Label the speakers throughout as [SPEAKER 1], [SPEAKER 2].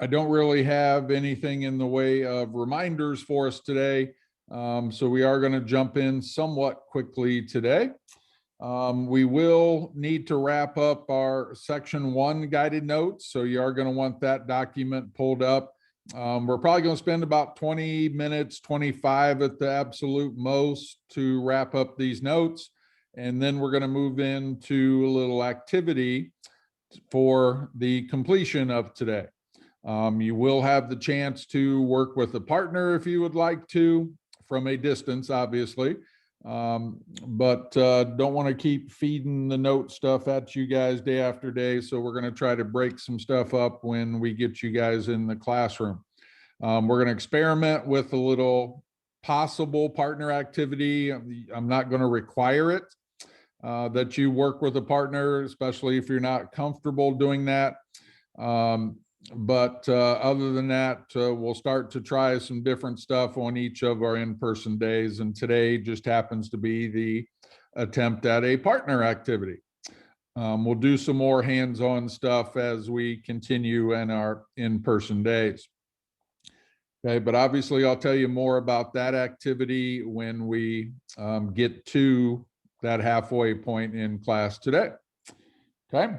[SPEAKER 1] I don't really have anything in the way of reminders for us today. So we are going to jump in somewhat quickly today. We will need to wrap up our section 1 guided notes. So you are going to want that document pulled up. We're probably going to spend about 20 minutes, 25 at the absolute most to wrap up these notes. And then we're going to move into a little activity for the completion of today. You will have the chance to work with a partner if you would like to, from a distance, obviously. But don't want to keep feeding the note stuff at you guys day after day. So we're going to try to break some stuff up when we get you guys in the classroom. We're going to experiment with a little possible partner activity. I'm not going to require it, that you work with a partner, especially if you're not comfortable doing that. But other than that, we'll start to try some different stuff on each of our in-person days. And today just happens to be the attempt at a partner activity. We'll do some more hands-on stuff as we continue in our in-person days. Okay, but obviously I'll tell you more about that activity when we get to that halfway point in class today. Okay.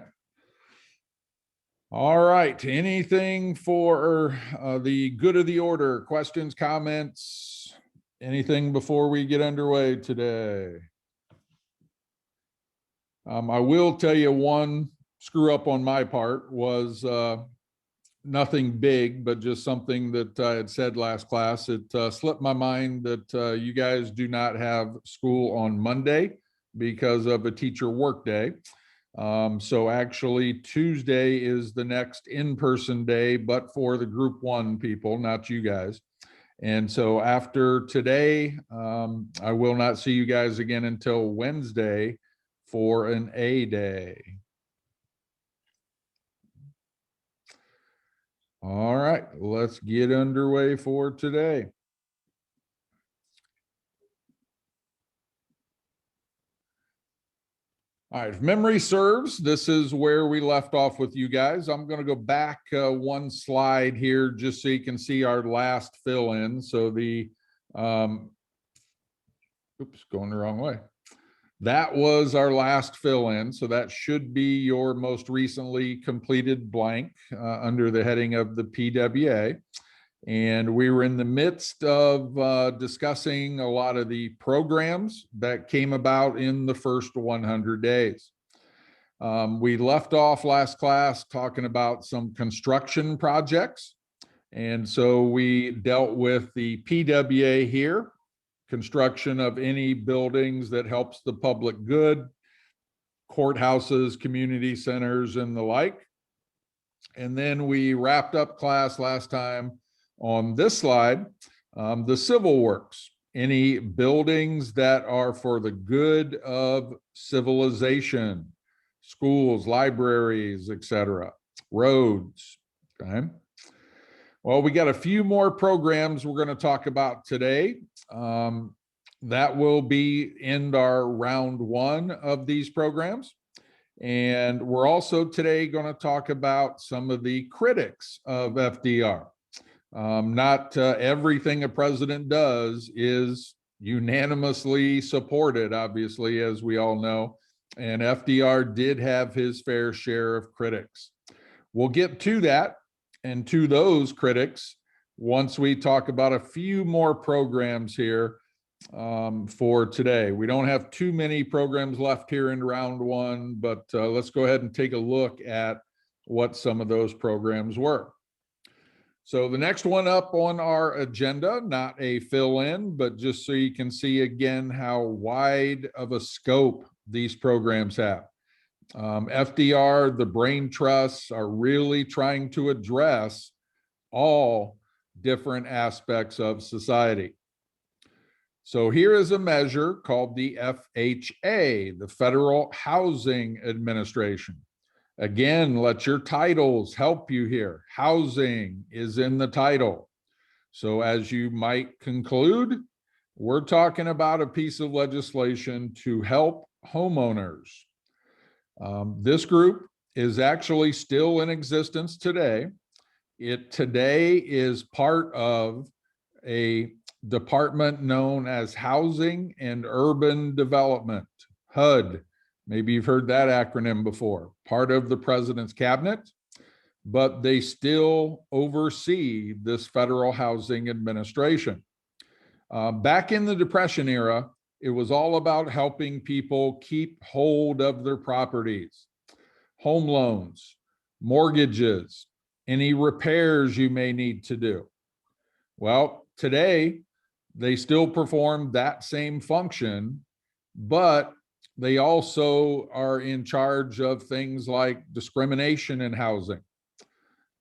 [SPEAKER 1] All right, anything for the good of the order? Questions, comments, anything before we get underway today? I will tell you one screw up on my part was nothing big, but just something that I had said last class. It slipped my mind that you guys do not have school on Monday because of a teacher work day. So actually Tuesday is the next in-person day, but for the group 1 people, not you guys. And so after today, I will not see you guys again until Wednesday for an A day. All right, let's get underway for today. All right, if memory serves, this is where we left off with you guys. I'm going to go back one slide here just so you can see our last fill-in. So the, oops, going the wrong way. That was our last fill-in. So that should be your most recently completed blank under the heading of the PWA. And we were in the midst of discussing a lot of the programs that came about in the first 100 days. We left off last class talking about some construction projects. And so we dealt with the PWA here, construction of any buildings that helps the public good, courthouses, community centers, and the like. And then we wrapped up class last time on this slide, the civil works, any buildings that are for the good of civilization, schools, libraries, etc., roads. Okay. Well, we got a few more programs we're going to talk about today. That will be in our round 1 of these programs. And we're also today going to talk about some of the critics of FDR. Not everything a president does is unanimously supported, obviously, as we all know. And FDR did have his fair share of critics. We'll get to that and to those critics once we talk about a few more programs here for today. We don't have too many programs left here in round 1, but let's go ahead and take a look at what some of those programs were. So the next one up on our agenda, not a fill-in, but just so you can see again how wide of a scope these programs have. FDR, the brain trusts are really trying to address all different aspects of society. So here is a measure called the FHA, the Federal Housing Administration. Again, let your titles help you here. Housing is in the title. So as you might conclude, we're talking about a piece of legislation to help homeowners. This group is actually still in existence today. It today is part of a department known as Housing and Urban Development, HUD. Maybe you've heard that acronym before, part of the president's cabinet, but they still oversee this federal housing administration. Back in the Depression era, it was all about helping people keep hold of their properties, home loans, mortgages, any repairs you may need to do. Well, today, they still perform that same function, but they also are in charge of things like discrimination in housing.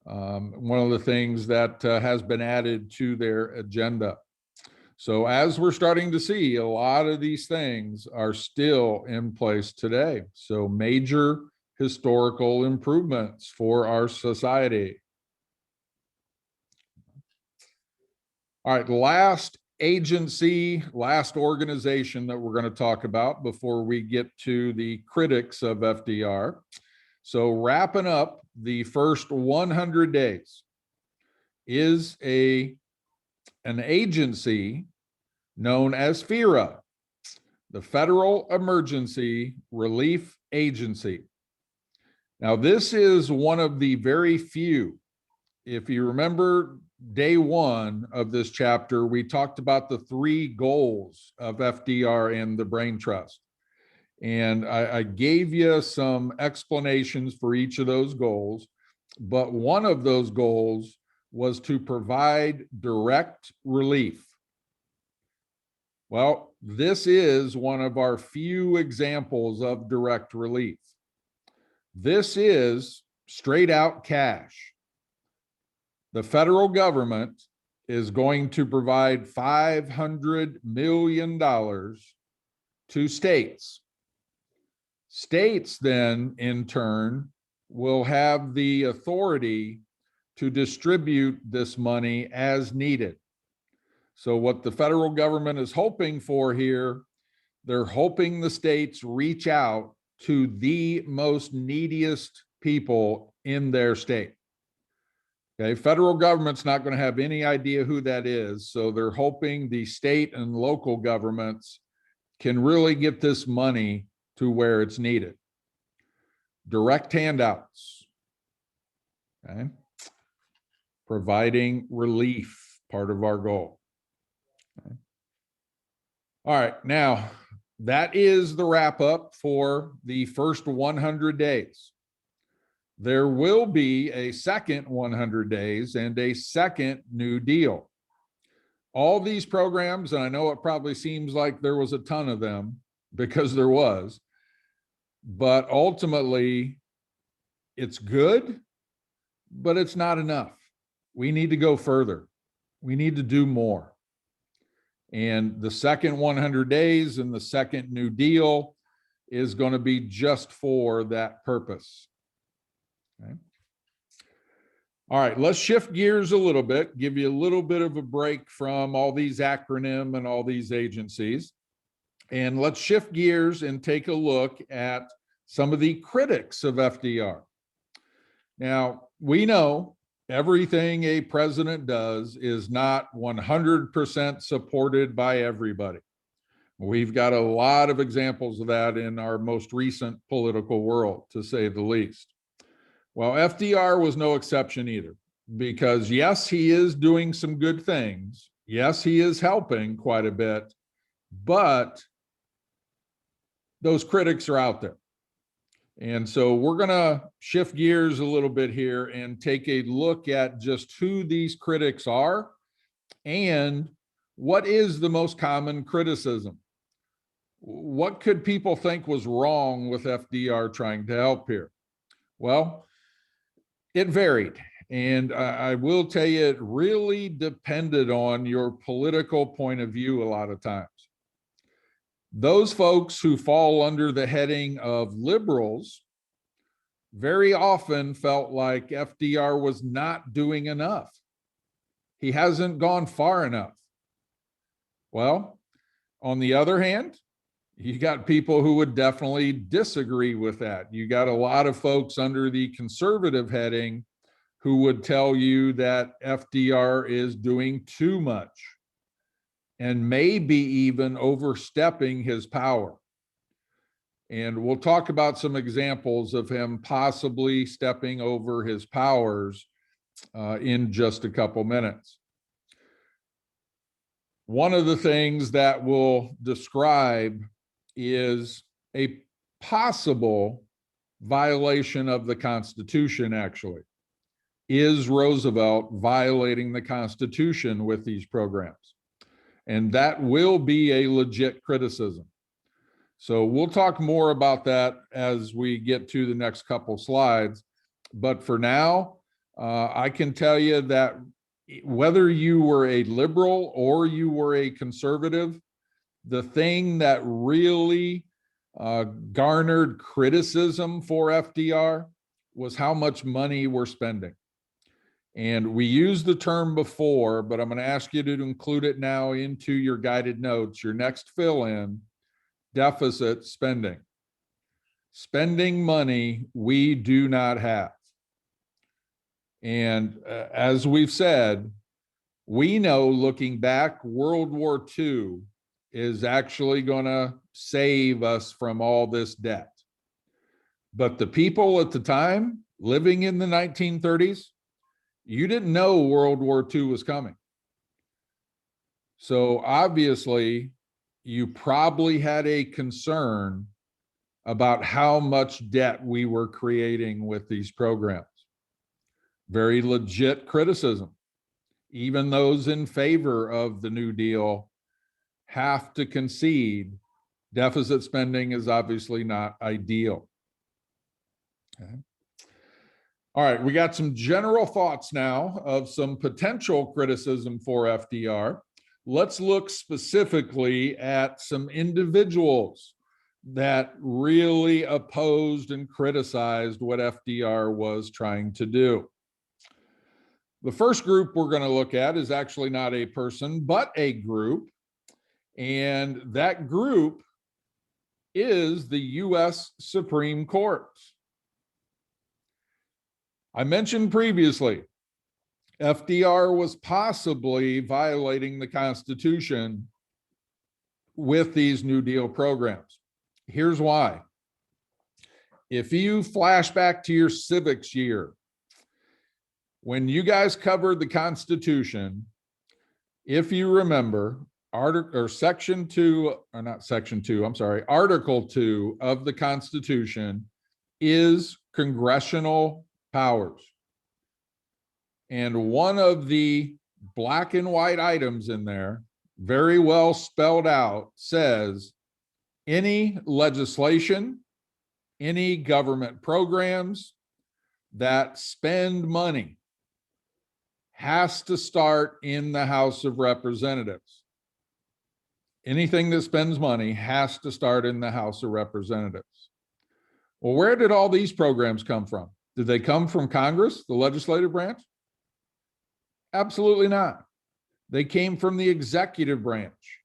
[SPEAKER 1] One of the things that has been added to their agenda. So as we're starting to see, a lot of these things are still in place today. So major historical improvements for our society. All right, last agency, last organization that we're going to talk about before we get to the critics of FDR. So wrapping up the first 100 days is an agency known as FERA, the Federal Emergency Relief Agency. Now, this is one of the very few. If you remember day one of this chapter, we talked about the 3 goals of FDR and the Brain Trust. And I gave you some explanations for each of those goals, but one of those goals was to provide direct relief. Well, this is one of our few examples of direct relief. This is straight out cash. The federal government is going to provide $500 million to states. States then, in turn, will have the authority to distribute this money as needed. So what the federal government is hoping for here, they're hoping the states reach out to the most neediest people in their state. Okay, federal government's not going to have any idea who that is, so they're hoping the state and local governments can really get this money to where it's needed. Direct handouts, okay? Providing relief, part of our goal. Okay. All right, now that is the wrap up for the first 100 days. There will be a second 100 days and a second New Deal. All these programs, and I know it probably seems like there was a ton of them because there was, but ultimately it's good, but it's not enough. We need to go further. We need to do more. And the second 100 days and the second New Deal is going to be just for that purpose. Okay. All right, let's shift gears a little bit, give you a little bit of a break from all these acronyms and all these agencies. And let's shift gears and take a look at some of the critics of FDR. Now, we know everything a president does is not 100% supported by everybody. We've got a lot of examples of that in our most recent political world, to say the least. Well, FDR was no exception either, because yes, he is doing some good things. Yes, he is helping quite a bit, but those critics are out there. And so we're going to shift gears a little bit here and take a look at just who these critics are and what is the most common criticism. What could people think was wrong with FDR trying to help here? Well, it varied. And I will tell you, it really depended on your political point of view a lot of times. Those folks who fall under the heading of liberals very often felt like FDR was not doing enough. He hasn't gone far enough. Well, on the other hand, you got people who would definitely disagree with that. You got a lot of folks under the conservative heading who would tell you that FDR is doing too much and maybe even overstepping his power. And we'll talk about some examples of him possibly stepping over his powers in just a couple minutes. One of the things that we'll describe is a possible violation of the Constitution, actually. Is Roosevelt violating the Constitution with these programs? And that will be a legit criticism. So we'll talk more about that as we get to the next couple slides. But for now, I can tell you that whether you were a liberal or you were a conservative, the thing that really garnered criticism for FDR was how much money we're spending. And we used the term before, but I'm going to ask you to include it now into your guided notes, your next fill-in: deficit spending. Spending money we do not have. And as we've said, we know, looking back, World War II is actually going to save us from all this debt. But the people at the time living in the 1930s, you didn't know World War II was coming. So obviously, you probably had a concern about how much debt we were creating with these programs. Very legit criticism. Even those in favor of the New Deal have to concede deficit spending is obviously not ideal. Okay. All right, we got some general thoughts now of some potential criticism for FDR. Let's look specifically at some individuals that really opposed and criticized what FDR was trying to do. The first group we're going to look at is actually not a person, but a group. And that group is the US Supreme Court. I mentioned previously, FDR was possibly violating the Constitution with these New Deal programs. Here's why. If you flash back to your civics year, when you guys covered the Constitution, if you remember, Article 2 of the Constitution is congressional powers. And one of the black and white items in there, very well spelled out, says any legislation, any government programs that spend money has to start in the House of Representatives. Anything that spends money has to start in the House of Representatives. Well, where did all these programs come from? Did they come from Congress, the legislative branch? Absolutely not. They came from the executive branch.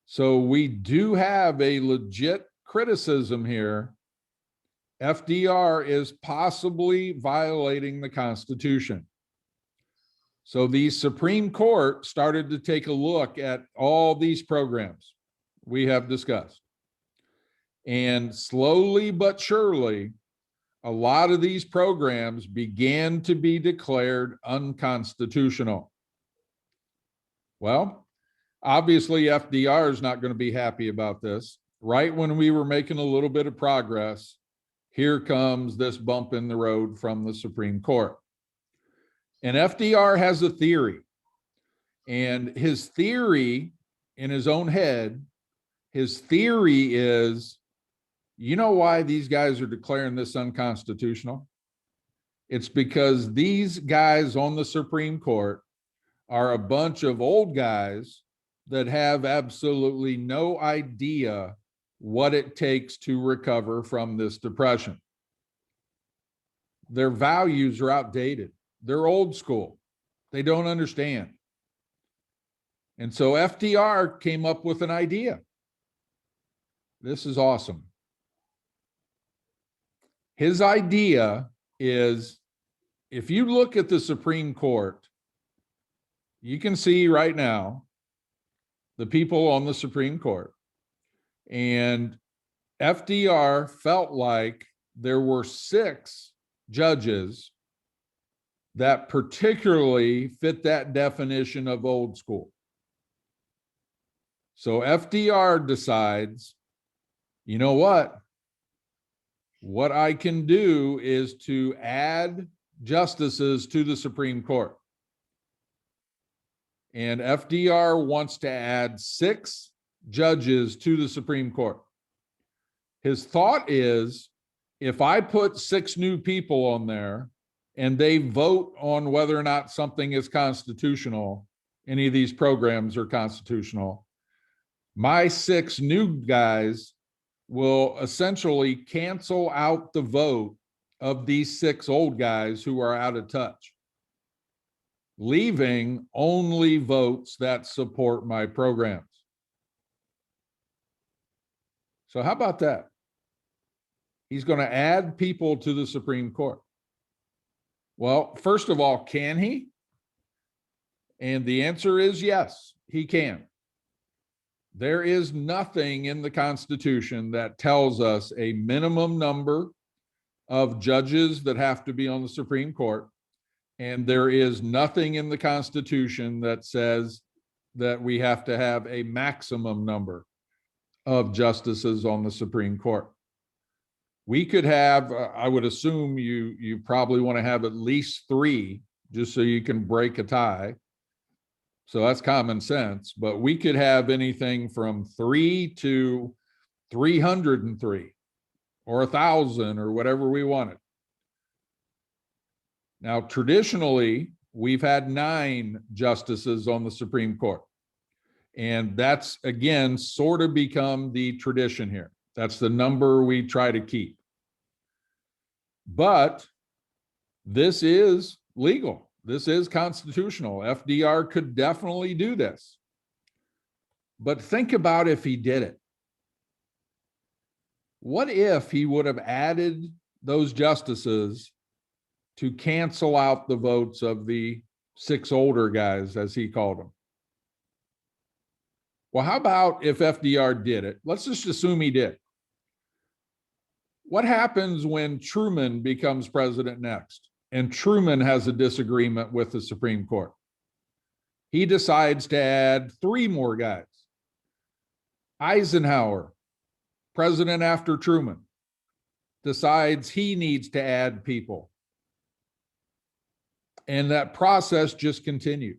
[SPEAKER 1] So we do have a legit criticism here. FDR is possibly violating the Constitution. So the Supreme Court started to take a look at all these programs we have discussed. And slowly but surely, a lot of these programs began to be declared unconstitutional. Well, obviously FDR is not going to be happy about this. Right when we were making a little bit of progress, here comes this bump in the road from the Supreme Court. And FDR has a theory. And his theory in his own head, his theory is, you know why these guys are declaring this unconstitutional? It's because these guys on the Supreme Court are a bunch of old guys that have absolutely no idea what it takes to recover from this depression. Their values are outdated. They're old school. They don't understand. And so FDR came up with an idea. This is awesome. His idea is if you look at the Supreme Court, you can see right now the people on the Supreme Court. And FDR felt like there were 6 judges that particularly fit that definition of old school. So FDR decides, you know what? What I can do is to add justices to the Supreme Court. And FDR wants to add 6 judges to the Supreme Court. His thought is, if I put 6 new people on there and they vote on whether or not something is constitutional, any of these programs are constitutional, my 6 new guys will essentially cancel out the vote of these 6 old guys who are out of touch, leaving only votes that support my programs. So how about that? He's going to add people to the Supreme Court. Well, first of all, can he? And the answer is yes, he can. There is nothing in the Constitution that tells us a minimum number of judges that have to be on the Supreme Court. And there is nothing in the Constitution that says that we have to have a maximum number of justices on the Supreme Court. We could have, I would assume you probably want to have at least 3 just so you can break a tie. So that's common sense, but we could have anything from 3 to 303 or 1,000 or whatever we wanted. Now, traditionally, we've had 9 justices on the Supreme Court. And that's, again, sort of become the tradition here. That's the number we try to keep. But this is legal. This is constitutional. FDR could definitely do this. But think about if he did it. What if he would have added those justices to cancel out the votes of the 6 older guys, as he called them? Well, how about if FDR did it? Let's just assume he did. What happens when Truman becomes president next and Truman has a disagreement with the Supreme Court? He decides to add 3 more guys. Eisenhower, president after Truman, decides he needs to add people. And that process just continued.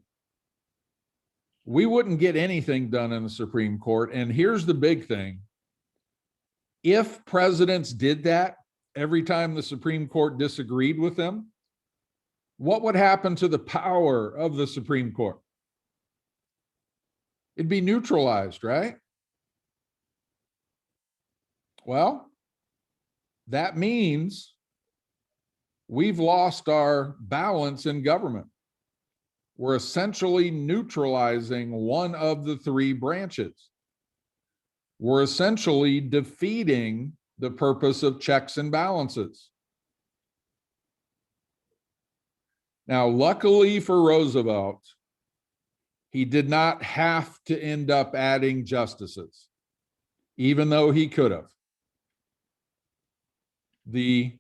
[SPEAKER 1] We wouldn't get anything done in the Supreme Court. And here's the big thing. If presidents did that every time the Supreme Court disagreed with them, what would happen to the power of the Supreme Court? It'd be neutralized, right? Well, that means we've lost our balance in government. We're essentially neutralizing one of the 3 branches. We're essentially defeating the purpose of checks and balances. Now, luckily for Roosevelt, he did not have to end up adding justices, even though he could have. The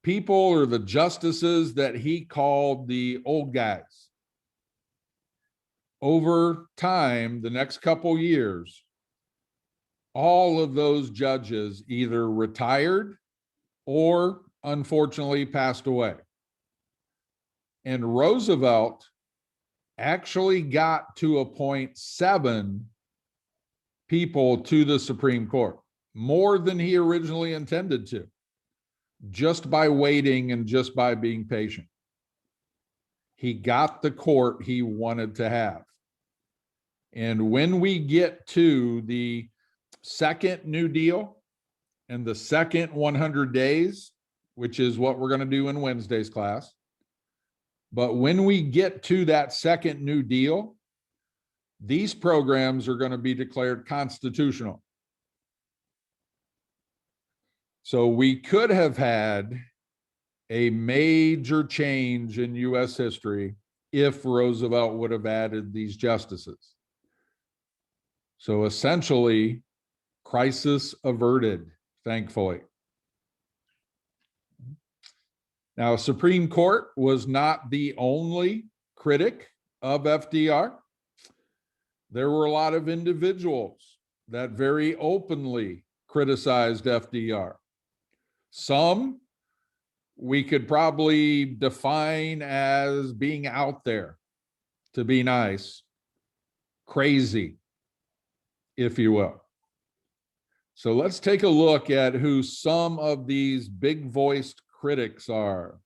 [SPEAKER 1] people or the justices that he called the old guys, over time, the next couple years, all of those judges either retired or unfortunately passed away. And Roosevelt actually got to appoint 7 people to the Supreme Court, more than he originally intended to, just by waiting and just by being patient. He got the court he wanted to have. And when we get to the second New Deal and the second 100 days, which is what we're going to do in Wednesday's class, but when we get to that second New Deal, these programs are going to be declared constitutional. So we could have had a major change in US history if Roosevelt would have added these justices. So essentially, crisis averted, thankfully. Now, Supreme Court was not the only critic of FDR. There were a lot of individuals that very openly criticized FDR. Some we could probably define as being out there, to be nice, crazy, if you will. So let's take a look at who some of these big-voiced critics are.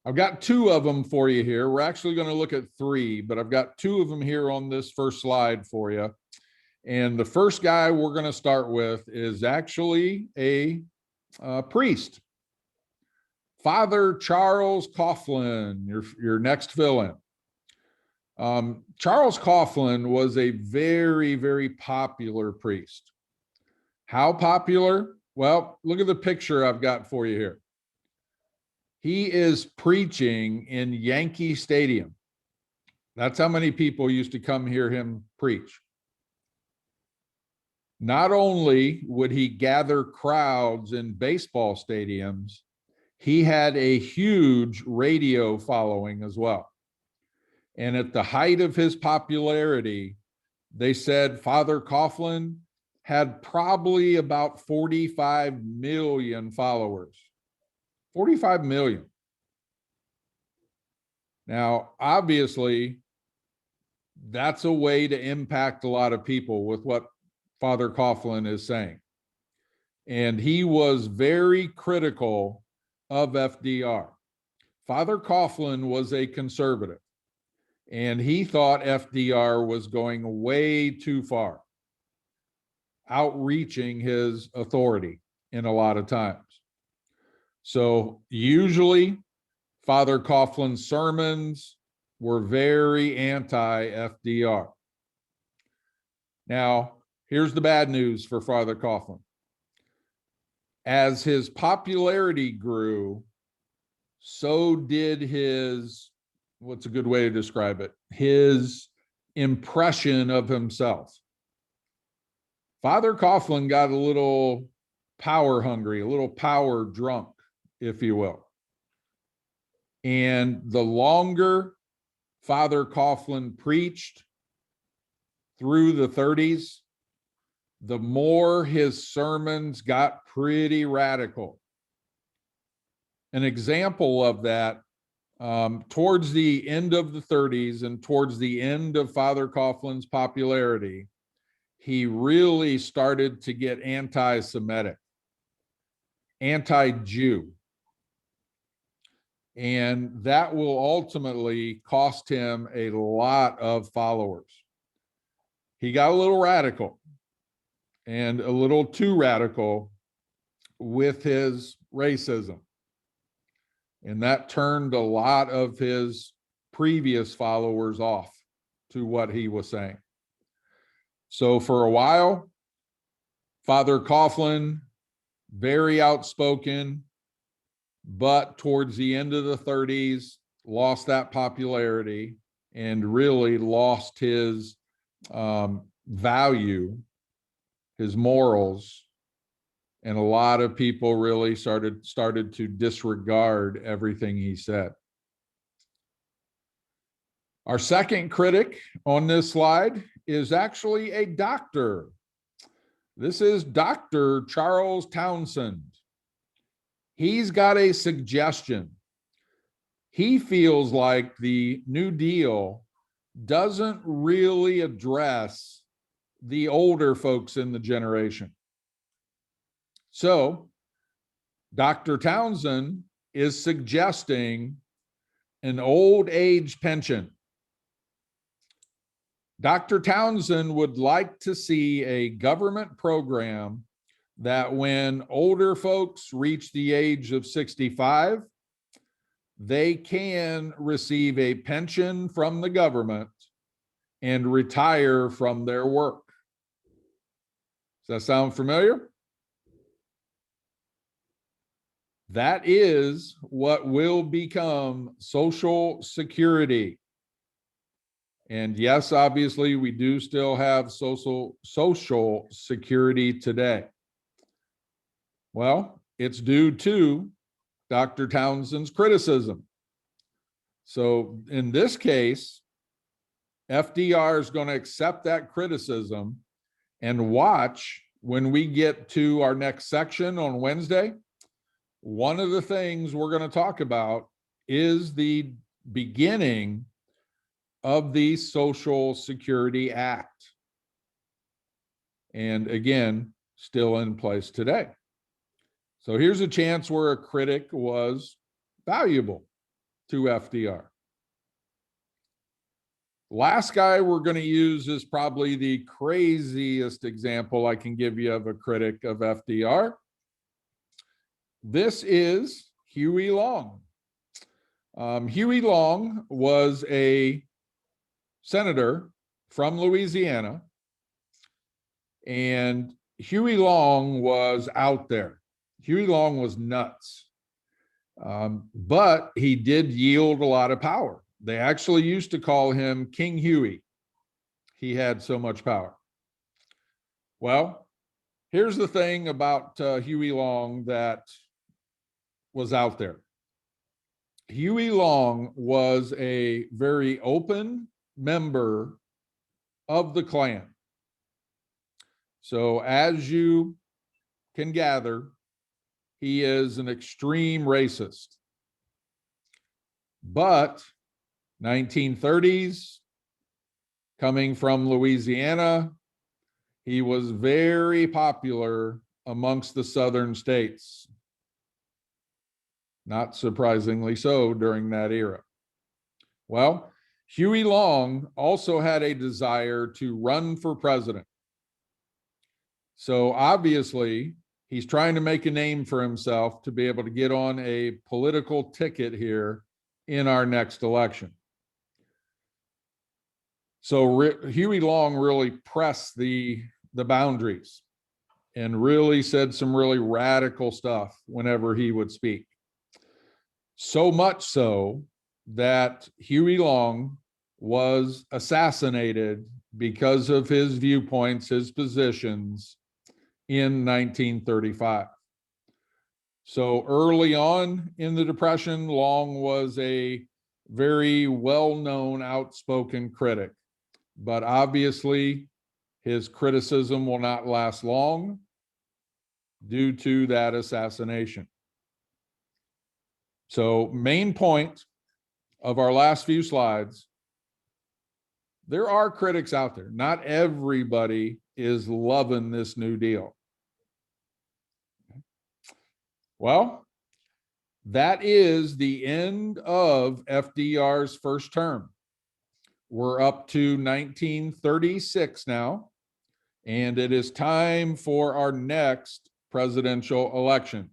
[SPEAKER 1] I've got two of them for you here. We're actually going to look at three, but I've got two of them here on this first slide for you. And the first guy we're going to start with is actually a priest. Father Charles Coughlin, your next fill-in. Charles Coughlin was a very, very popular priest. How popular? Well, look at the picture I've got for you here. He is preaching in Yankee Stadium. That's how many people used to come hear him preach. Not only would he gather crowds in baseball stadiums, he had a huge radio following as well. And at the height of his popularity, they said Father Coughlin had probably about 45 million followers. 45 million. Now, obviously, that's a way to impact a lot of people with what Father Coughlin is saying. And he was very critical of FDR. Father Coughlin was a conservative, and he thought FDR was going way too far, outreaching his authority in a lot of times. So usually Father Coughlin's sermons were very anti-FDR. Now, here's the bad news for Father Coughlin. As his popularity grew, so did his, what's a good way to describe it? His impression of himself. Father Coughlin got a little power hungry, a little power drunk, if you will. And the longer Father Coughlin preached through the 30s, the more his sermons got pretty radical. An example of that, towards the end of the 30s and towards the end of Father Coughlin's popularity, he really started to get anti-Semitic, anti-Jew. And that will ultimately cost him a lot of followers. He got a little radical and a little too radical with his racism. And that turned a lot of his previous followers off to what he was saying. So for a while, Father Coughlin, very outspoken, but towards the end of the 30s, lost that popularity and really lost his value, his morals. And a lot of people really started to disregard everything he said. Our second critic on this slide is actually a doctor. This is Dr. Charles Townsend. He's got a suggestion. He feels like the New Deal doesn't really address the older folks in the generation. So Dr. Townsend is suggesting an old age pension. Dr. Townsend would like to see a government program that when older folks reach the age of 65, they can receive a pension from the government and retire from their work. Does that sound familiar? That is what will become Social Security. And yes, obviously, we do still have Social Security today. Well, it's due to Dr. Townsend's criticism. So in this case, FDR is going to accept that criticism and watch when we get to our next section on Wednesday. One of the things we're going to talk about is the beginning of the Social Security Act. And again, still in place today. So here's a chance where a critic was valuable to FDR. Last guy we're going to use is probably the craziest example I can give you of a critic of FDR. This is Huey Long. Huey Long was a senator from Louisiana, and Huey Long was out there. Huey Long was nuts, but he did yield a lot of power. They actually used to call him King Huey. He had so much power. Well, here's the thing about Huey Long that was out there. Huey Long was a very open member of the Klan. So as you can gather, he is an extreme racist. But 1930s, coming from Louisiana, he was very popular amongst the southern states. Not surprisingly so during that era. Well, Huey Long also had a desire to run for president. So obviously, he's trying to make a name for himself to be able to get on a political ticket here in our next election. So Huey Long really pressed the boundaries and really said some really radical stuff whenever he would speak. So much so that Huey Long was assassinated because of his viewpoints, his positions in 1935. So early on in the Depression, Long was a very well-known, outspoken critic, but obviously his criticism will not last long due to that assassination. So main point of our last few slides, there are critics out there. Not everybody is loving this New Deal. Well, that is the end of FDR's first term. We're up to 1936 now, and it is time for our next presidential election.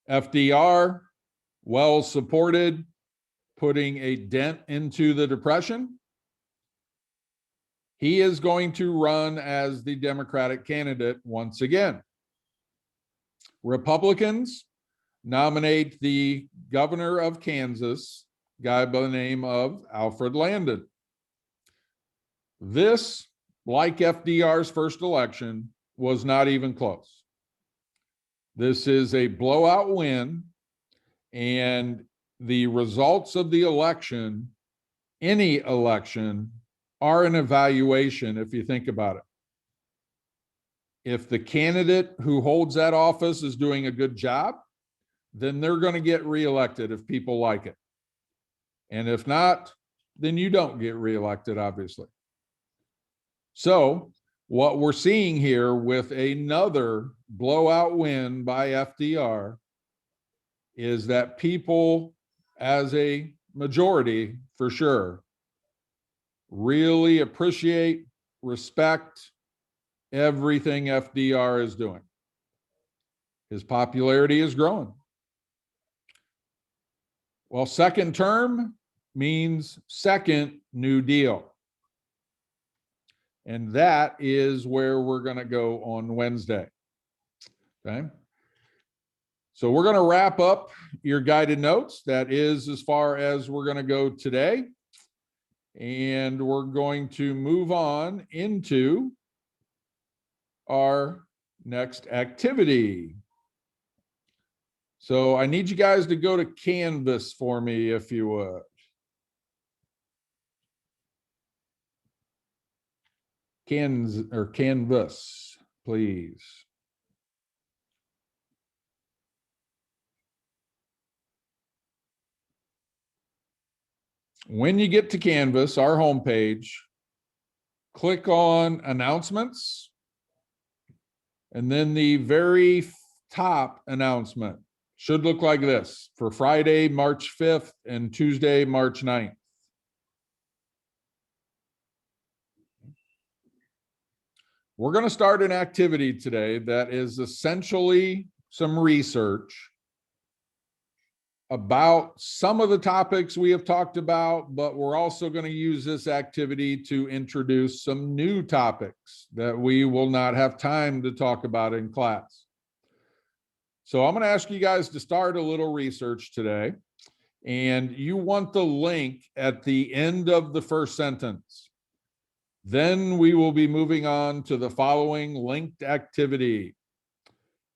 [SPEAKER 1] FDR, well supported, putting a dent into the Depression. He is going to run as the Democratic candidate once again. Republicans nominate the governor of Kansas, a guy by the name of Alfred Landon. This, like FDR's first election, was not even close. This is a blowout win, and the results of the election, any election, are an evaluation if you think about it. If the candidate who holds that office is doing a good job, then they're going to get reelected if people like it. And if not, then you don't get reelected, obviously. So what we're seeing here with another blowout win by FDR is that people, as a majority for sure, really appreciate, respect everything FDR is doing. His popularity is growing. Well, second term means second New Deal. And that is where we're going to go on Wednesday. Okay. So we're going to wrap up your guided notes. That is as far as we're going to go today. And we're going to move on into our next activity. So I need you guys to go to Canvas for me, if you would. Canvas, please. When you get to Canvas, our homepage, click on announcements, and then the very top announcement should look like this for Friday, March 5th and Tuesday, March 9th. We're going to start an activity today that is essentially some research about some of the topics we have talked about, but we're also going to use this activity to introduce some new topics that we will not have time to talk about in class. So I'm going to ask you guys to start a little research today, and you want the link at the end of the first sentence. Then we will be moving on to the following linked activity.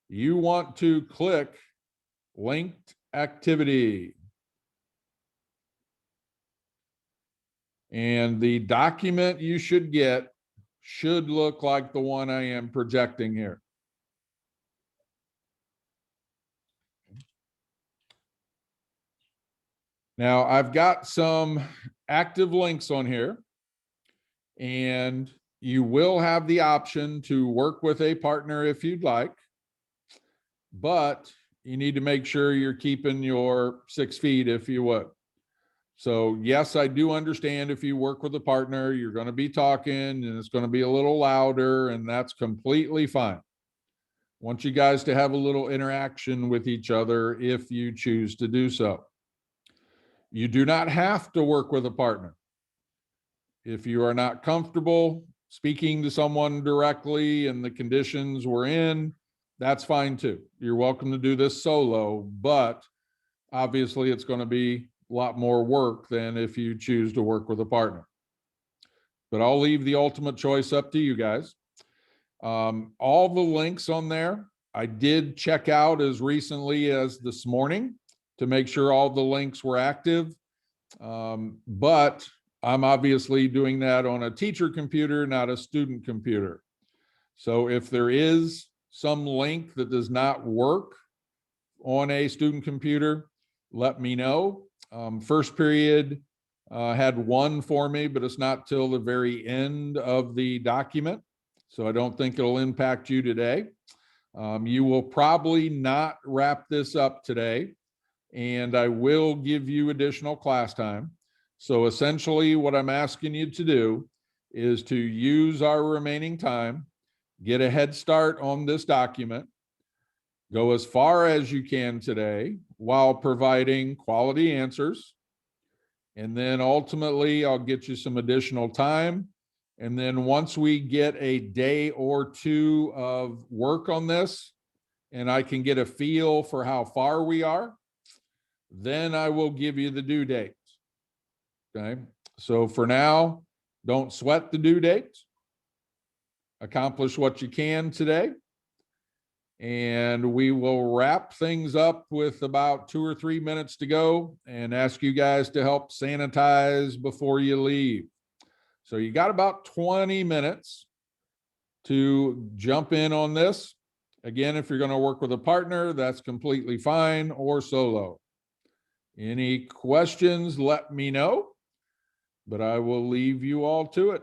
[SPEAKER 1] You want to click linked activity. And the document you should get should look like the one I am projecting here. Now, I've got some active links on here, and you will have the option to work with a partner if you'd like, but you need to make sure you're keeping your 6 feet, if you would. So yes, I do understand if you work with a partner, you're going to be talking and it's going to be a little louder, and that's completely fine. I want you guys to have a little interaction with each other if you choose to do so. You do not have to work with a partner. If you are not comfortable speaking to someone directly and the conditions we're in, that's fine too. You're welcome to do this solo, but obviously it's going to be a lot more work than if you choose to work with a partner. But I'll leave the ultimate choice up to you guys. All the links on there, I did check out as recently as this morning to make sure all the links were active. But I'm obviously doing that on a teacher computer, not a student computer. So if there is some link that does not work on a student computer, let me know. First period had one for me, but it's not till the very end of the document. So I don't think it'll impact you today. You will probably not wrap this up today, and I will give you additional class time. So essentially what I'm asking you to do is to use our remaining time, get a head start on this document, go as far as you can today while providing quality answers. And then ultimately, I'll get you some additional time. And then once we get a day or two of work on this, and I can get a feel for how far we are, then I will give you the due date. Okay. So for now, don't sweat the due date. Accomplish what you can today. And we will wrap things up with about 2 or 3 minutes to go and ask you guys to help sanitize before you leave. So you got about 20 minutes to jump in on this. Again, if you're going to work with a partner, that's completely fine, or solo. Any questions, let me know, but I will leave you all to it.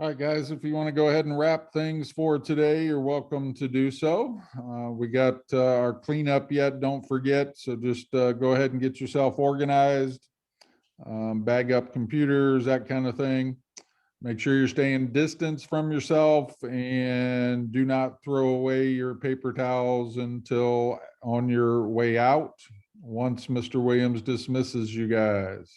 [SPEAKER 1] All right, guys, if you want to go ahead and wrap things for today, you're welcome to do so. We got our cleanup yet, don't forget. So just go ahead and get yourself organized, bag up computers, that kind of thing. Make sure you're staying distance from yourself and do not throw away your paper towels until on your way out, once Mr. Williams dismisses you guys.